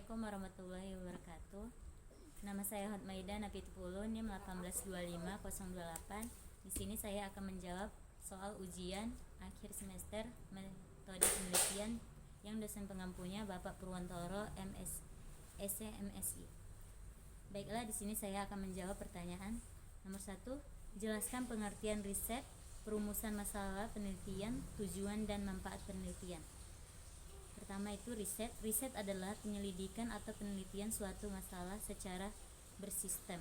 Assalamualaikum warahmatullahi wabarakatuh. Nama saya Hotmaida Napitupulu, NIM 1825028. Di sini saya akan menjawab soal ujian akhir semester metode penelitian yang dosen pengampunya Bapak Purwantoro MSI. Baiklah, di sini saya akan menjawab pertanyaan nomor 1. Jelaskan pengertian riset, perumusan masalah penelitian, tujuan dan manfaat penelitian. Pertama itu riset. Riset adalah penyelidikan atau penelitian suatu masalah secara bersistem,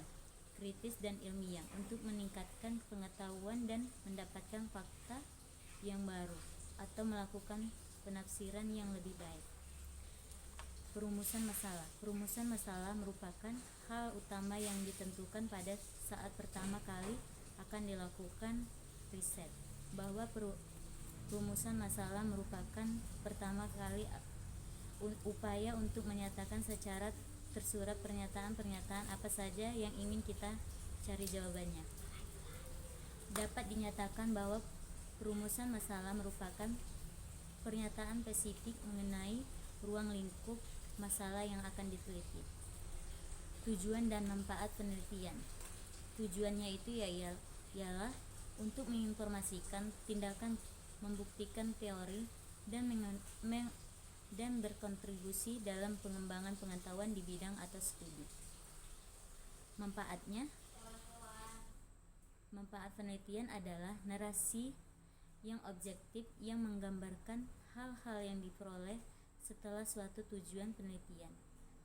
kritis dan ilmiah untuk meningkatkan pengetahuan dan mendapatkan fakta yang baru atau melakukan penafsiran yang lebih baik. Perumusan masalah. Perumusan masalah merupakan hal utama yang ditentukan pada saat pertama kali akan dilakukan riset, bahwa perumusan masalah merupakan pertama kali upaya untuk menyatakan secara tersurat pernyataan-pernyataan apa saja yang ingin kita cari jawabannya. Dapat dinyatakan bahwa perumusan masalah merupakan pernyataan spesifik mengenai ruang lingkup masalah yang akan diteliti. Tujuan dan manfaat penelitian. Tujuannya itu ialah untuk menginformasikan tindakan, membuktikan teori, dan berkontribusi dalam pengembangan pengetahuan di bidang atau studi. Manfaatnya. Manfaat penelitian adalah narasi yang objektif yang menggambarkan hal-hal yang diperoleh setelah suatu tujuan penelitian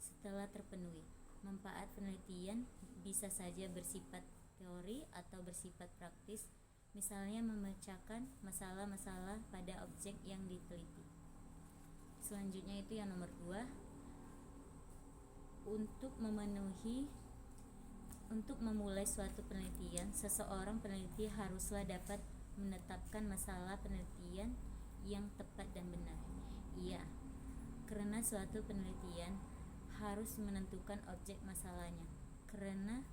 setelah terpenuhi. Manfaat penelitian bisa saja bersifat teori atau bersifat praktis, misalnya memecahkan masalah-masalah pada objek yang diteliti. Selanjutnya itu yang nomor 2. Untuk memulai suatu penelitian, seseorang peneliti haruslah dapat menetapkan masalah penelitian yang tepat dan benar. Karena suatu penelitian harus menentukan objek masalahnya. Karena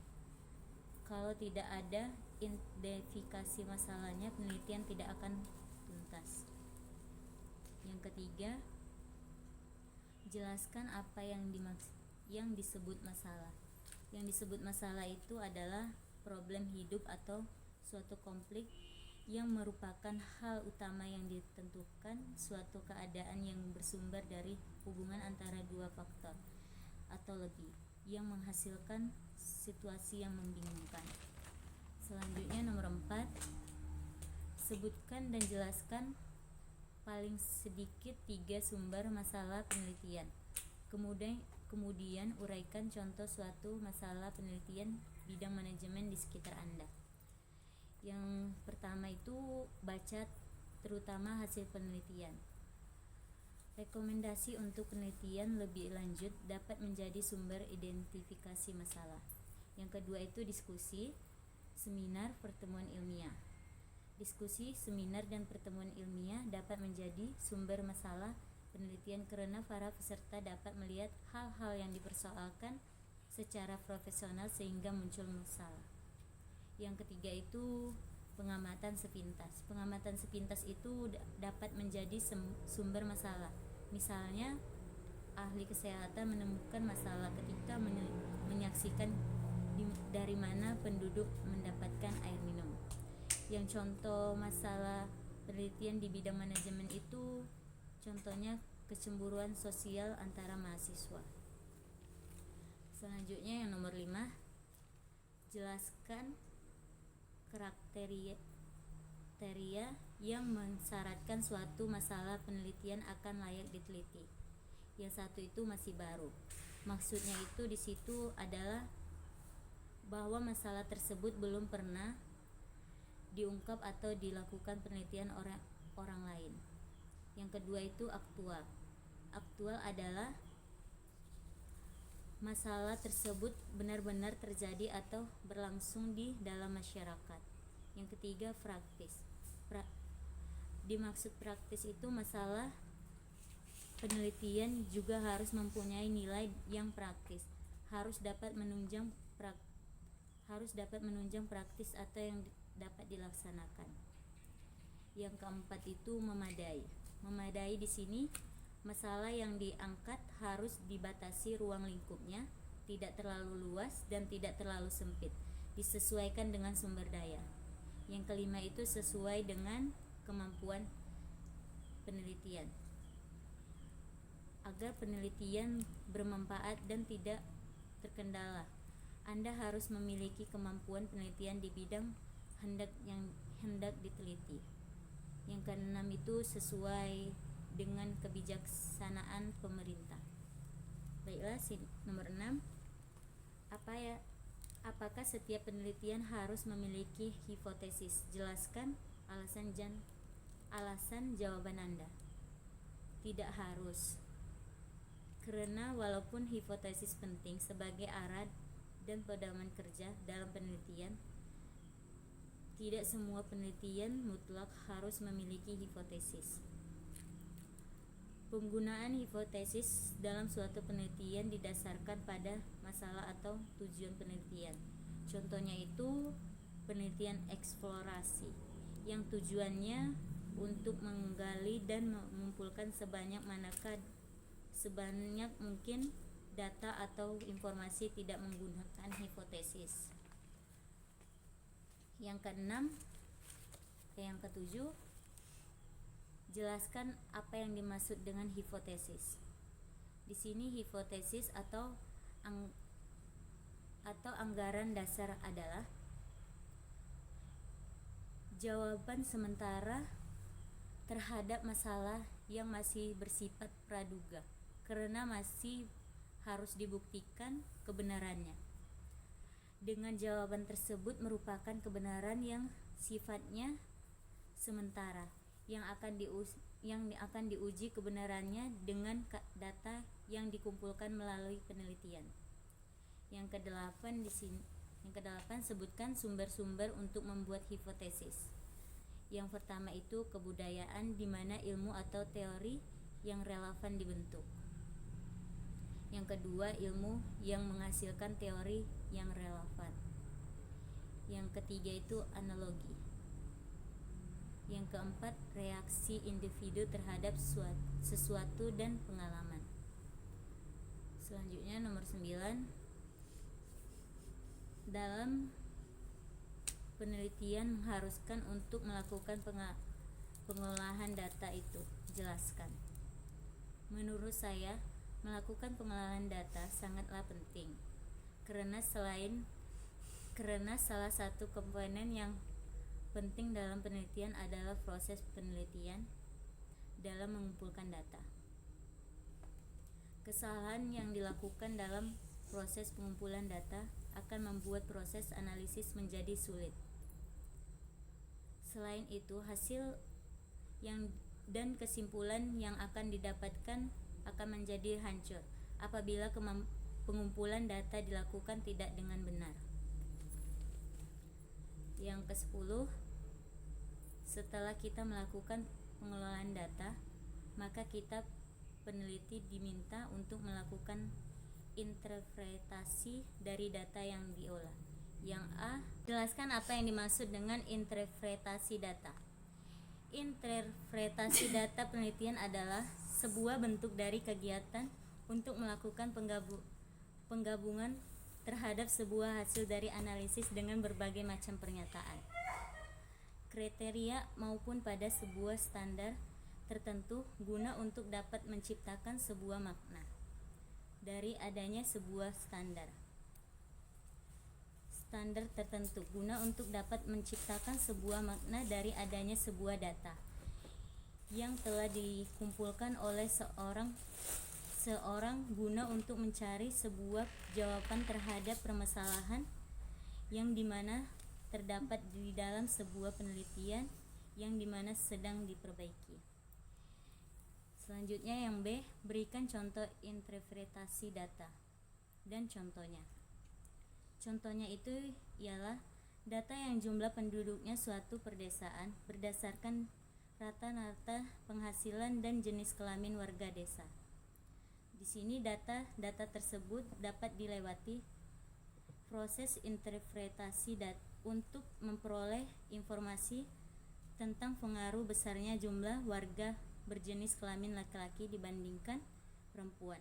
kalau tidak ada identifikasi masalahnya, penelitian tidak akan tuntas. Yang ketiga, jelaskan apa yang disebut masalah. Yang disebut masalah itu adalah problem hidup atau suatu konflik yang merupakan hal utama yang ditentukan suatu keadaan yang bersumber dari hubungan antara dua faktor atau lebih yang menghasilkan situasi yang membingungkan. Selanjutnya nomor 4. Sebutkan dan jelaskan paling sedikit 3 sumber masalah penelitian. Kemudian uraikan contoh suatu masalah penelitian bidang manajemen di sekitar Anda. Yang pertama itu baca terutama hasil penelitian. Rekomendasi untuk penelitian lebih lanjut dapat menjadi sumber identifikasi masalah. Yang kedua itu diskusi, seminar, pertemuan ilmiah. Diskusi, seminar, dan pertemuan ilmiah dapat menjadi sumber masalah penelitian karena para peserta dapat melihat hal-hal yang dipersoalkan secara profesional sehingga muncul masalah. Yang ketiga itu pengamatan sepintas. Pengamatan sepintas itu dapat menjadi sumber masalah. Misalnya, ahli kesehatan menemukan masalah ketika menyaksikan dari mana penduduk mendapatkan air minum. Yang contoh masalah penelitian di bidang manajemen itu contohnya kecemburuan sosial antara mahasiswa. Selanjutnya yang nomor 5. Jelaskan kriteria yang mensyaratkan suatu masalah penelitian akan layak diteliti. Yang satu itu masih baru. Maksudnya itu di situ adalah bahwa masalah tersebut belum pernah diungkap atau dilakukan penelitian orang lain. Yang kedua itu aktual. Aktual adalah masalah tersebut benar-benar terjadi atau berlangsung di dalam masyarakat. Yang ketiga praktis. Dimaksud praktis itu masalah penelitian juga harus mempunyai nilai yang praktis, harus dapat menunjang praktis atau yang dapat dilaksanakan. Yang keempat itu memadai. Memadai di sini Masalah yang diangkat harus dibatasi ruang lingkupnya, tidak terlalu luas dan tidak terlalu sempit, disesuaikan dengan sumber daya. Yang kelima itu sesuai dengan kemampuan penelitian. Agar penelitian bermanfaat dan tidak terkendala, Anda harus memiliki kemampuan penelitian di bidang yang hendak diteliti. Yang keenam itu sesuai dengan kebijaksanaan pemerintah. Baiklah, nomor 6. Apakah setiap penelitian harus memiliki hipotesis? Jelaskan alasan jawaban Anda. Tidak harus. Karena walaupun hipotesis penting sebagai arah dan pedoman kerja dalam penelitian, tidak semua penelitian mutlak harus memiliki hipotesis. Penggunaan hipotesis dalam suatu penelitian didasarkan pada masalah atau tujuan penelitian. Contohnya itu penelitian eksplorasi yang tujuannya untuk menggali dan mengumpulkan sebanyak mungkin data atau informasi tidak menggunakan hipotesis. Yang ketujuh, jelaskan apa yang dimaksud dengan hipotesis. Di sini hipotesis atau anggaran dasar adalah jawaban sementara terhadap masalah yang masih bersifat praduga karena masih harus dibuktikan kebenarannya. Dengan jawaban tersebut merupakan kebenaran yang sifatnya sementara yang akan diuji kebenarannya dengan data yang dikumpulkan melalui penelitian. Yang kedelapan sebutkan sumber-sumber untuk membuat hipotesis. Yang pertama itu kebudayaan, di mana ilmu atau teori yang relevan dibentuk. Yang kedua, ilmu yang menghasilkan teori yang relevan. Yang ketiga itu analogi. Yang keempat, reaksi individu terhadap sesuatu dan pengalaman. Selanjutnya nomor 9. Dalam penelitian mengharuskan untuk melakukan pengolahan data itu. Jelaskan. Menurut saya, melakukan pengolahan data sangatlah penting. Karena salah satu komponen yang penting dalam penelitian adalah proses penelitian dalam mengumpulkan data. Kesalahan yang dilakukan dalam proses pengumpulan data akan membuat proses analisis menjadi sulit. Selain itu, hasil dan kesimpulan yang akan didapatkan akan menjadi hancur apabila pengumpulan data dilakukan tidak dengan benar. Yang ke-10, setelah kita melakukan pengelolaan data, maka kita peneliti diminta untuk melakukan interpretasi dari data yang diolah. Yang A, jelaskan apa yang dimaksud dengan interpretasi data. Interpretasi data penelitian adalah sebuah bentuk dari kegiatan untuk melakukan penggabungan terhadap sebuah hasil dari analisis dengan berbagai macam pernyataan, kriteria maupun pada sebuah standar tertentu guna untuk dapat menciptakan sebuah makna dari adanya sebuah standar tertentu guna untuk dapat menciptakan sebuah makna dari adanya sebuah data yang telah dikumpulkan oleh seorang guna untuk mencari sebuah jawaban terhadap permasalahan yang dimana terdapat di dalam sebuah penelitian yang dimana sedang diperbaiki. Selanjutnya yang B, berikan contoh interpretasi data dan contohnya. Contohnya itu ialah data yang jumlah penduduknya suatu perdesaan berdasarkan rata-rata penghasilan dan jenis kelamin warga desa. Di sini data tersebut dapat dilewati proses interpretasi untuk memperoleh informasi tentang pengaruh besarnya jumlah warga berjenis kelamin laki-laki dibandingkan perempuan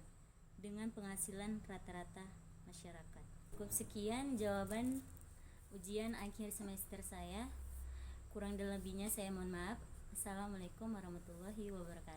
dengan penghasilan rata-rata masyarakat. Cukup sekian jawaban ujian akhir semester saya. Kurang dan lebihnya saya mohon maaf. Assalamualaikum warahmatullahi wabarakatuh.